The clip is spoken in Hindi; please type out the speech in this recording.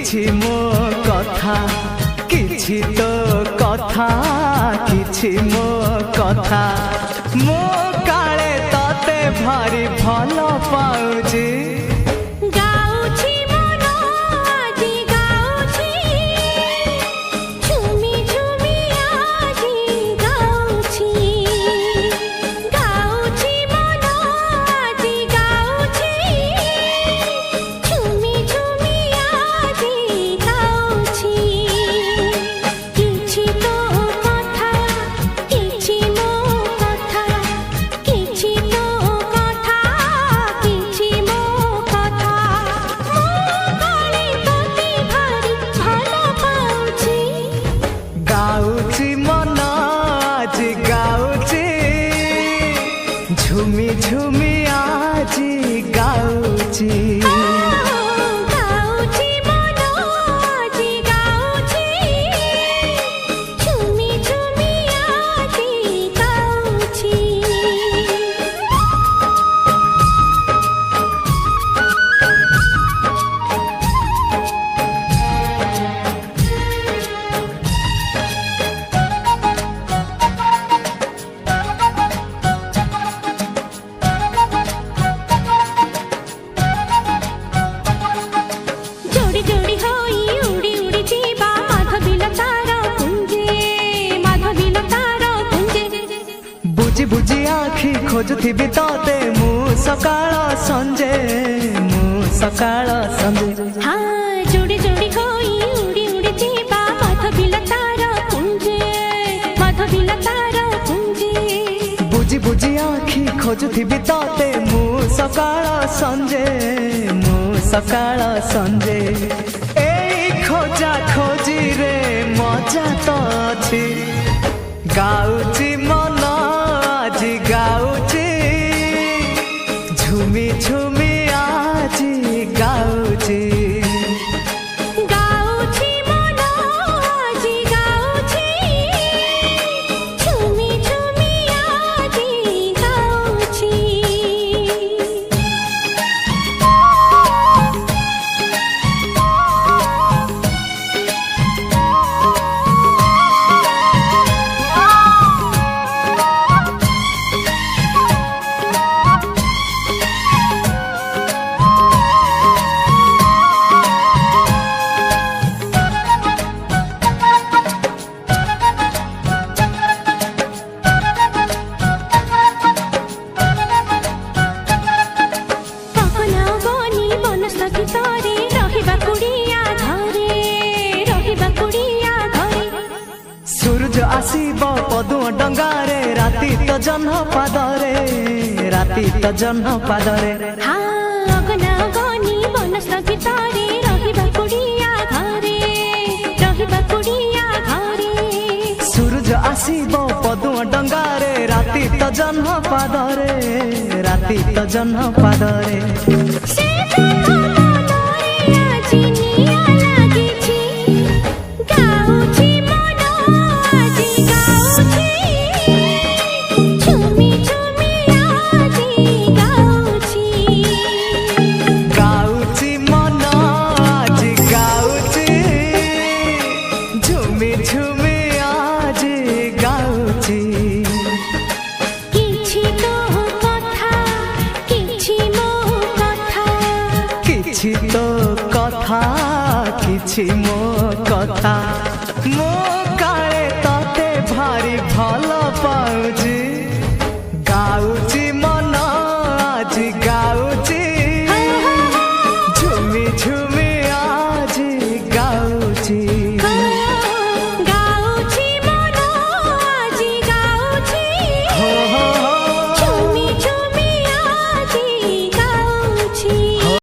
किछि मो कथा किछि तो कथा किछि मो कथा मो काले तते भारी भल पाउजी झुमी झुमी आजी गाउची बुझी बुझी आखि खोजुथिबि तते मु सकाळ संजे हाँ जोड़ी जोड़ी होई उड़ी उड़ी जीवा माधवी लतार कुंजे बुझी बुझी आखि खोजुथिबि तते मु सकाळ संजे ए खोजा खोजी रे मजा तो अछि गाउची मन आजी गाउची झुमी झुमी आजी गाउची सूरज आसीब पदुआ डंगारे राति तो जन्ह पादरे हाँ अगना गनी वनस्थगितारे रहिबा कुड़िया घरे सूरज आसीब पदुआ डंगारे राति तो जन्ह पादरे किछि तो कथा किछि मो कथा मो काले तते भारी भल पाउजी।